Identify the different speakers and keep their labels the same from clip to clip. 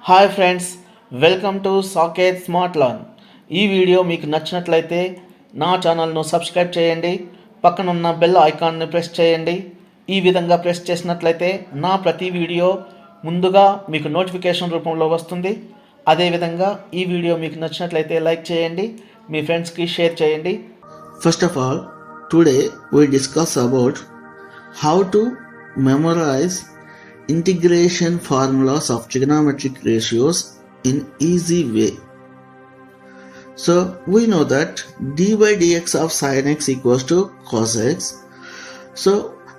Speaker 1: Hi friends, welcome to Saket smart learn. ఈ video మీకు నచ్చినట్లయితే నా ఛానల్ను సబ్స్క్రైబ్ చేయండి, పక్కనున్న బెల్ ఐకాన్ని ప్రెస్ చేయండి. ఈ విధంగా ప్రెస్ చేసినట్లయితే నా ప్రతి వీడియో ముందుగా మీకు నోటిఫికేషన్ రూపంలో వస్తుంది. అదేవిధంగా ఈ వీడియో మీకు నచ్చినట్లయితే లైక్ చేయండి, మీ ఫ్రెండ్స్కి షేర్ చేయండి.
Speaker 2: First of all, today we discuss about how to memorize integration formulas of trigonometric ratios in easy way. So we know that d by dx of sin x equals to cos x. So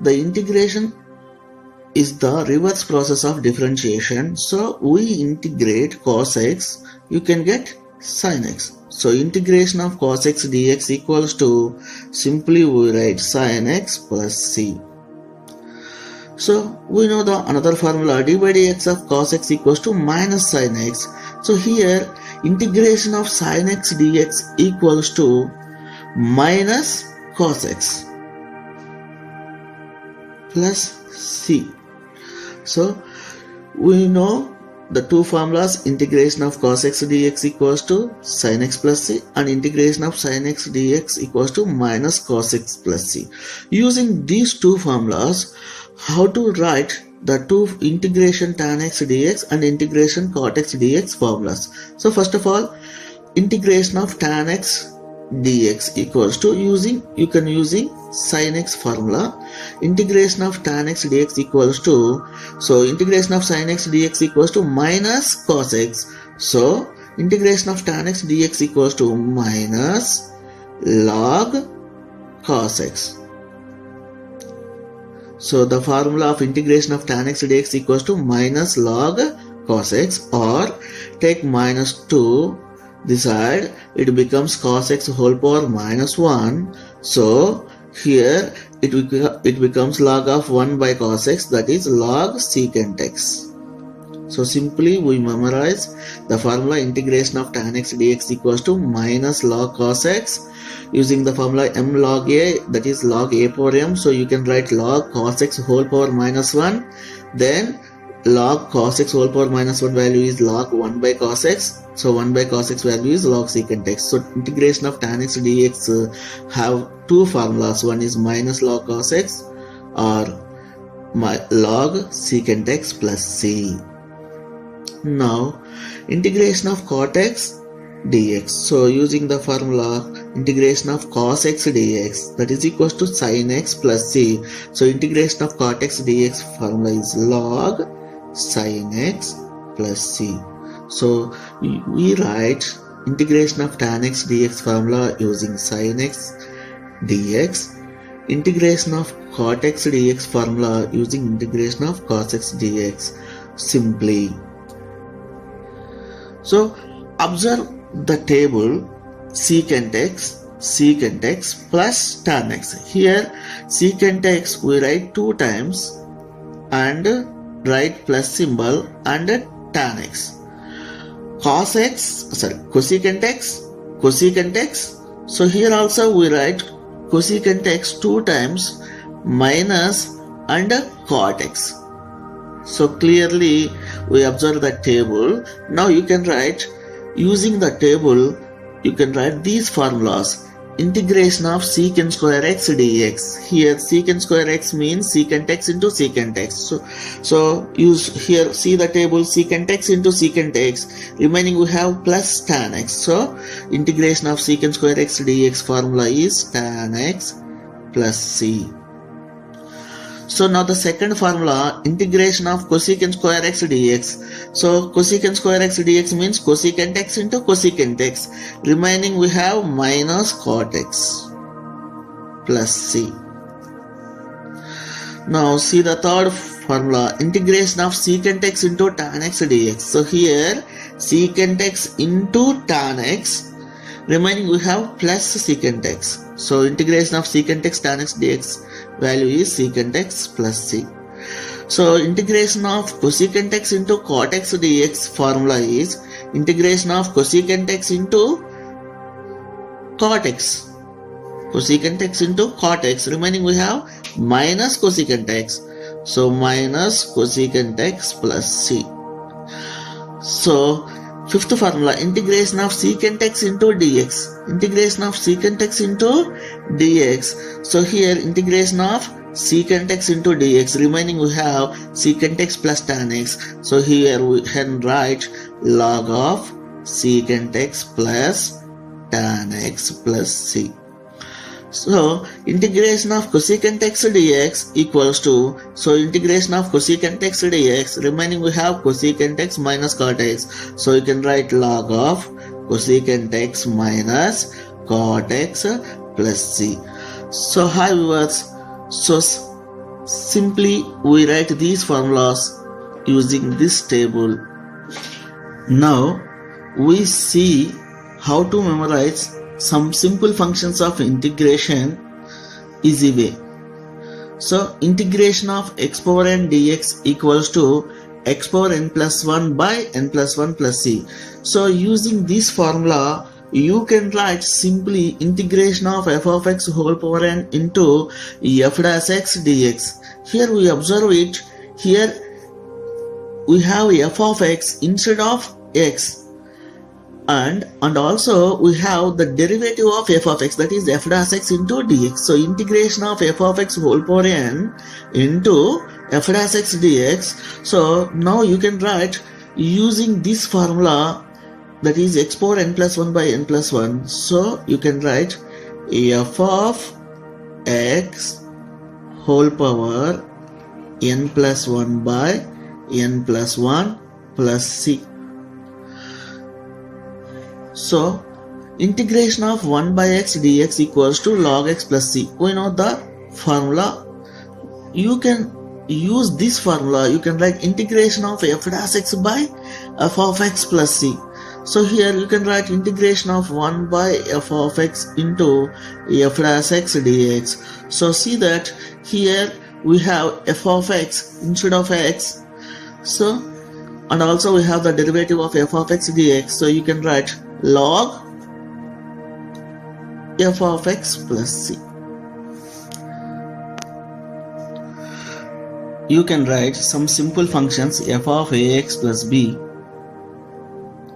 Speaker 2: the integration is the reverse process of differentiation. So we integrate cos x, you can get sin x. So integration of cos x dx equals to, simply we write sin x plus c. So we know the another formula, d by dx of cos x equals to minus sin x. So here integration of sin x dx equals to minus cos x plus c. So we know the two formulas, integration of cos x dx equals to sin x plus c and integration of sin x dx equals to minus cos x plus c. Using these two formulas, how to write the two integration tan x dx and integration cot x dx formulas. So first of all, integration of tan x dx equals to, you can using sin x formula. Integration of tan x dx equals to, so integration of sin x dx equals to minus cos x. So integration of tan x dx equals to minus log cos x. So the formula of integration of tan x dx equals to minus log cos x, or take minus 2 this side, it becomes cos x whole power minus 1. So here it becomes log of 1 by cos x, that is log secant x. So simply we memorize the formula, integration of tan x dx equals to minus log cos x, using the formula m log a, that is log a power m. So you can write log cos x whole power minus 1, then log cos x whole power minus 1 value is log 1 by cos x. So 1 by cos x value is log secant x. So integration of tan x dx have two formulas. One is minus log cos x or log secant x plus c. Now integration of cot x dx. So using the formula integration of cos x dx, that is equals to sin x plus c. So integration of cot x dx formula is log sin x plus c. So we write integration of tan x dx formula using sin x dx, integration of cot x dx formula using integration of cos x dx simply. So observe the table secant x plus tan x. Here secant x we write 2 times and write plus symbol and tan x. Cosecant x. So here also we write cosecant x 2 times minus and cot x. So clearly we observe the table. Now you can write, using the table you can write these formulas. Integration of secant square x dx. Here secant square x means secant x into secant x. So use here, see the table, secant x into secant x, remaining we have plus tan x. So integration of secant square x dx formula is tan x plus c. So now the second formula, integration of cosecant square x dx. So cosecant square x dx means cosecant x into cosecant x, remaining we have minus cot x plus c. Now see the third formula, integration of secant x into tan x dx. So here secant x into tan x, remaining we have plus secant x. So integration of secant x tan x dx value is secant x plus c. So integration of cosecant x into cot x dx formula is integration of cosecant x into cot x. Cosecant x into cot x, remaining we have minus cosecant x. So minus cosecant x plus c. So fifth formula, integration of secant x into dx. Integration of secant x into dx. So here integration of secant x into dx. Remaining we have secant x plus tan x. So here we can write log of secant x plus tan x plus c. So integration of cosecant x dx equals to, so integration of cosecant x dx, remaining we have cosecant x minus cot x. So you can write log of cosecant x minus cot x plus c. So hi viewers, so simply we write these formulas using this table. Now we see how to memorize some simple functions of integration easy way. So integration of x power n dx equals to x power n plus 1 by n plus 1 plus c. So using this formula you can write simply integration of f of x whole power n into f dash x dx. Here we observe it, here we have f of x instead of x, and also we have the derivative of f of x, that is f dash x into dx. So integration of f of x whole power n into f dash x dx. So now you can write using this formula, that is x power n plus 1 by n plus 1. So you can write f of x whole power n plus 1 by n plus 1 plus c. So integration of 1 by x dx equals to log x plus c. We know the formula. You can use this formula. You can write integration of f dash x by f of x plus c. So here you can write integration of 1 by f of x into f dash x dx. So see that here we have f of x instead of x. So and also we have the derivative of f of x dx. So you can write log f of x plus c. You can write some simple functions f of ax plus b.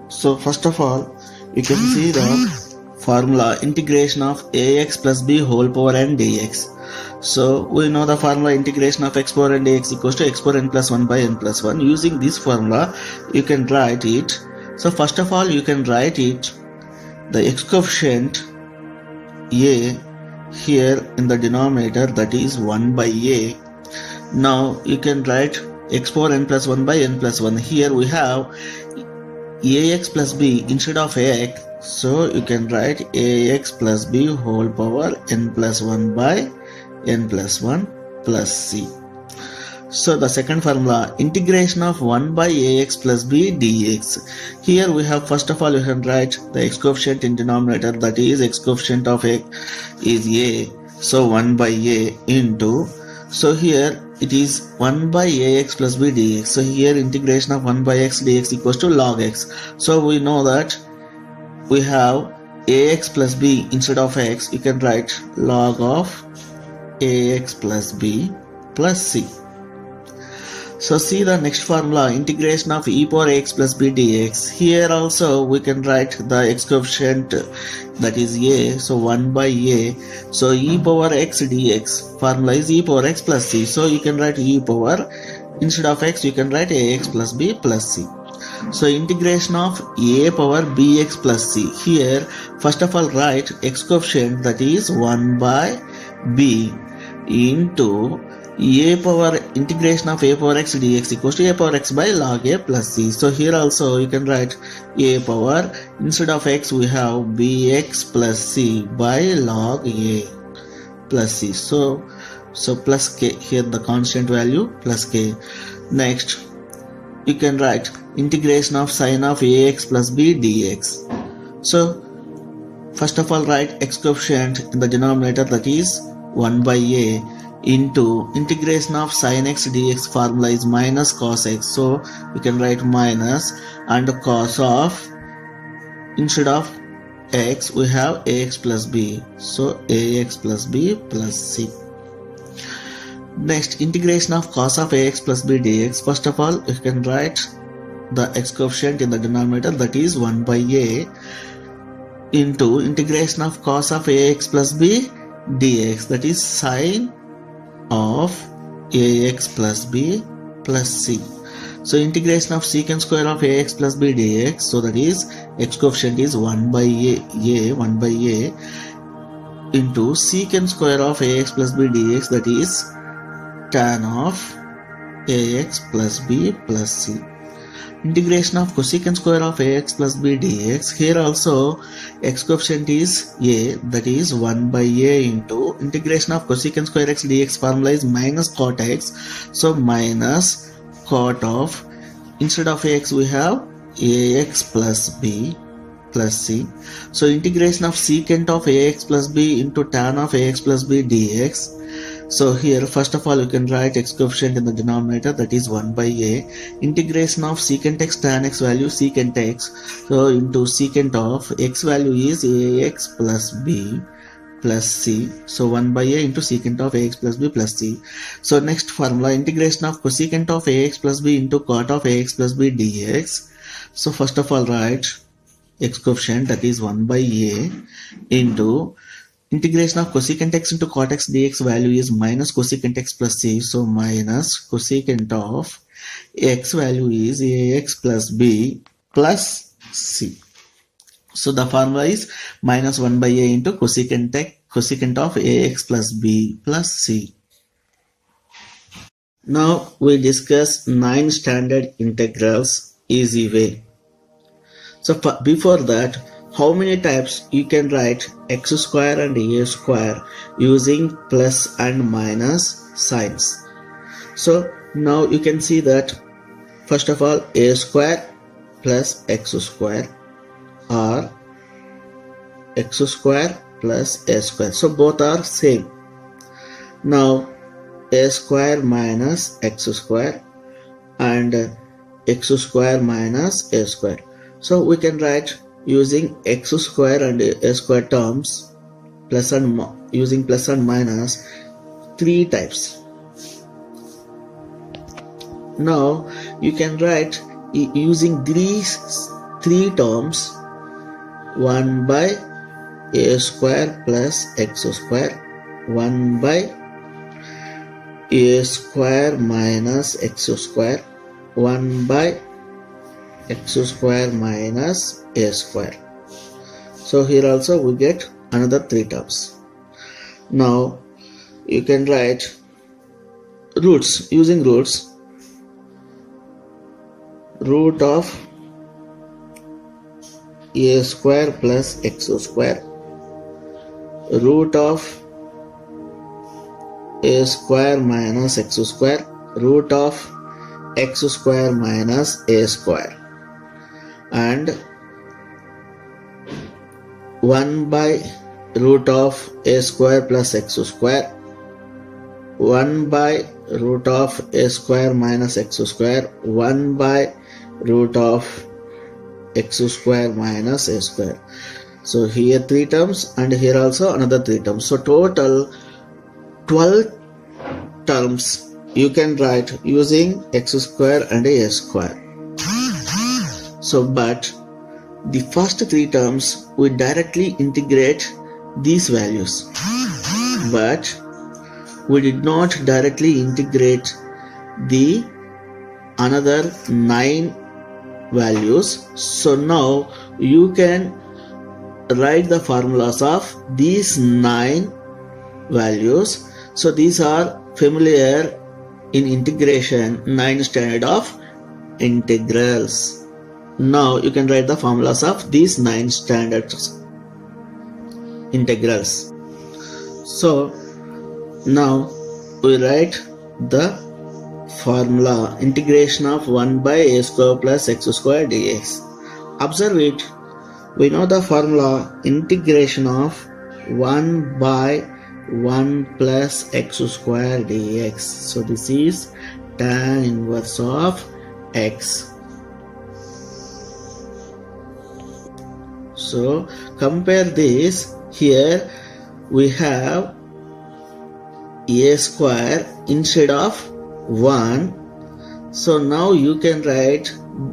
Speaker 2: So first of all you can see the formula integration of ax plus b whole power n dx. So we know the formula integration of x power n dx equals to x power n plus 1 by n plus 1. Using this formula you can write it. So first of all you can write it, the x coefficient a here in the denominator, that is 1 by a. Now you can write x power n plus 1 by n plus 1. Here we have ax plus b instead of x. So you can write ax plus b whole power n plus 1 by n plus 1 plus c. So the second formula integration of 1 by ax plus b dx. Here we have first of all you can write the x coefficient in denominator, that is x coefficient of x is a. So 1 by a into, so here it is 1 by ax plus b dx. So here integration of 1 by x dx equals to log x. So we know that we have ax plus b instead of x. You can write log of ax plus b plus c. So see the next formula integration of e power x plus b dx. Here also we can write the x coefficient, that is a. So 1 by a. So e power x dx formula is e power x plus c. So you can write e power, instead of x you can write ax plus b plus c. So integration of a power bx plus c. Here first of all write x coefficient, that is 1 by b into a power integration of a power x dx equals to a power x by log a plus c. So here also you can write a power, instead of x we have bx plus c by log a plus c. So plus k, here the constant value plus k. Next you can write integration of sine of ax plus b dx. So first of all write x coefficient in the denominator, that is 1 by a into integration of sin x dx formula is minus cos x. So you can write minus, and cos of, instead of x we have ax plus b. So ax plus b plus c. Next integration of cos of ax plus b dx. First of all you can write the x coefficient in the denominator, that is 1 by a into integration of cos of ax plus b dx, that is sine of ax plus b plus c. So integration of secant square of ax plus b dx, so that is x coefficient is 1 by a into secant square of ax plus b dx, that is tan of ax plus b plus c. Integration of cosecant square of ax plus b dx, here also x coefficient is a, that is 1 by a into integration of cosecant square x dx, formula is minus cot x, so minus cot of, instead of ax we have ax plus b plus c. So integration of secant of ax plus b into tan of ax plus b dx. So here first of all you can write x coefficient in the denominator, that is 1 by a, integration of secant x tan x value secant x, so into secant of x value is ax plus b plus c, so 1 by a into secant of ax plus b plus c. So next formula, integration of cosecant of ax plus b into cot of ax plus b dx. So first of all write x coefficient, that is 1 by a into integration of cosecant x into cot x dx, value is minus cosecant x plus c, so minus cosecant of x value is ax plus b plus c. So the formula is minus 1 by a into cosecant of ax plus b plus c. Now we discuss 9 standard integrals easy way. So before that, how many types you can write x square and a square using plus and minus signs. So now you can see that first of all a square plus x square or x square plus a square, so both are same. Now a square minus x square and x square minus a square, so we can write using x square and a square terms, plus and using plus and minus, 3 types. Now you can write using these 3 terms, 1 by a square plus x square, 1 by a square minus x square, 1 by x square minus a square. So here also we get another 3 terms. Now you can write roots, using roots, root of a square plus x square, root of a square minus x square, root of x square minus a square, and 1 by root of a square plus x square, 1 by root of a square minus x square, 1 by root of x square minus a square. So here 3 terms and here also another 3 terms. So total 12 terms you can write using x square and a square. So but the first 3 terms we directly integrate these values, but we did not directly integrate the another 9 values. So now you can write the formulas of these 9 values. So these are familiar in integration, 9 standard of integrals. Now you can write the formulas of these 9 standard integrals. So now we write the formula, integration of 1 by a square plus x square dx. Observe it, we know the formula, integration of 1 by 1 plus x square dx. So this is tan inverse of x. So compare this, here we have a square instead of 1. So now you can write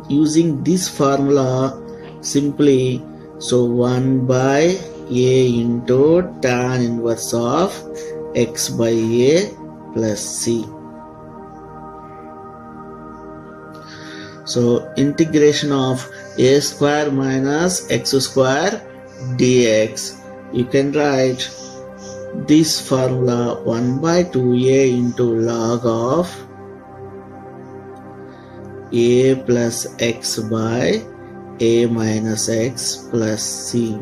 Speaker 2: using this formula simply, so 1 by a into tan inverse of x by a plus c. So integration of a square minus x square dx, you can write this formula 1 by 2a into log of a plus x by a minus x plus c.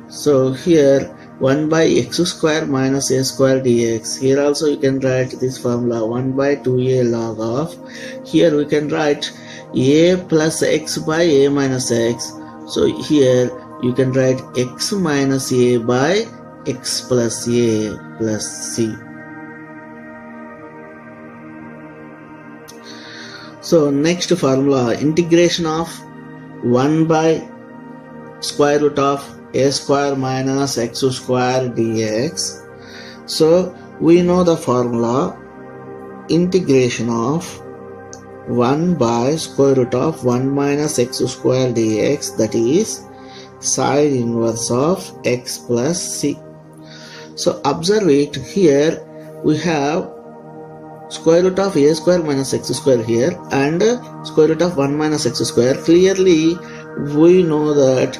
Speaker 2: So here 1 by x square minus a square dx, here also you can write this formula 1 by 2a log of, here we can write a plus x by a minus x, so here you can write x minus a by x plus a plus c. So next formula, integration of 1 by square root of a square minus x square dx. So we know the formula, integration of 1 by square root of 1 minus x square dx, that is sine inverse of x plus c. So observe it, here we have square root of a square minus x square here and square root of 1 minus x square. Clearly we know that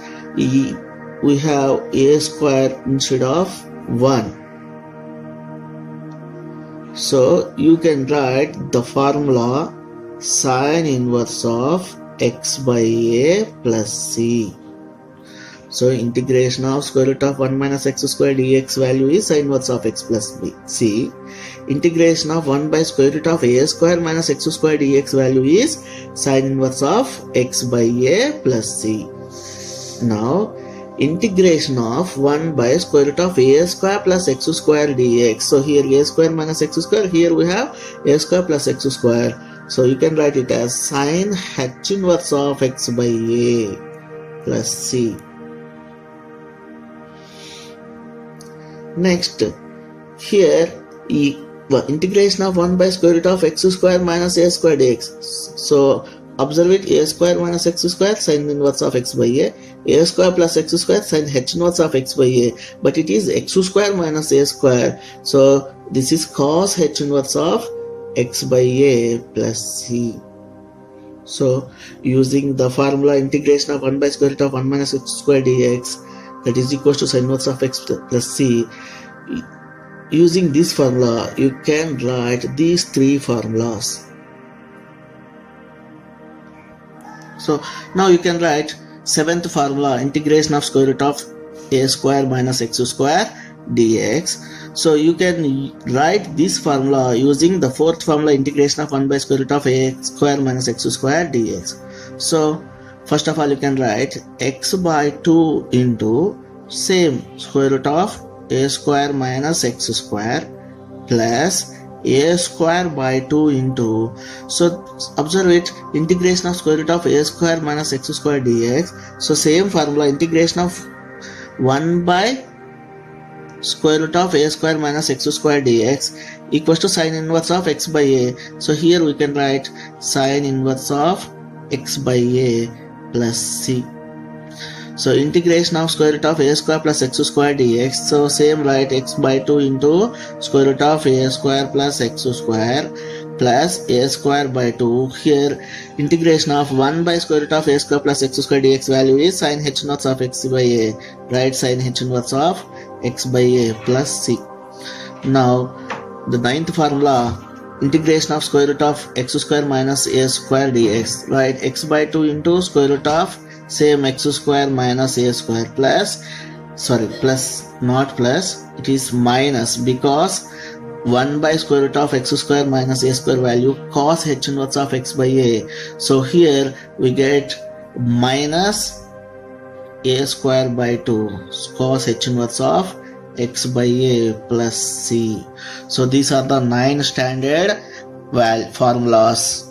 Speaker 2: we have a square instead of 1. So you can write the formula sine inverse of x by a plus c. So integration of square root of 1 minus x square dx value is sine inverse of x plus c. Integration of 1 by square root of a square minus x square dx value is sine inverse of x by a plus c. Now integration of 1 by square root of a square plus x square dx. So here a square minus x square, here we have a square plus x square. So you can write it as sine h inverse of x by a plus c. Next, here integration of 1 by square root of x square minus a square dx. So observe it, a square minus x square sine inverse of x by a square plus x square sine h inverse of x by a, but it is x square minus a square, so this is cos h inverse of x by a plus c. So using the formula integration of 1 by square root of 1 minus x square dx, that is equals to sine inverse of x plus c. Using this formula you can write these three formulas. So now you can write seventh formula, integration of square root of a square minus x square dx. So you can write this formula using the fourth formula, integration of 1 by square root of a square minus x square dx. So first of all you can write x by 2 into same square root of a square minus x square plus a square by 2 into, so observe it, integration of square root of a square minus x square dx. So same formula, integration of 1 by square root of a square minus x square dx equals to sine inverse of x by a. So here we can write sine inverse of x by a plus c. So integration of square root of a square plus x square dx. So same, write x by 2 into square root of a square plus x square plus a square by 2. Here integration of 1 by square root of a square plus x square dx value is sine h inverse of x by a. Write sine h inverse of x by a plus c. Now the ninth formula, integration of square root of x square minus a square dx. Write x by 2 into square root of same x square minus a square plus, sorry, plus, not plus, it is minus, because 1 by square root of x square minus a square value cos h inverse of x by a. So here we get minus a square by 2 cos h inverse of x by a plus c. So these are the 9 standard formulas.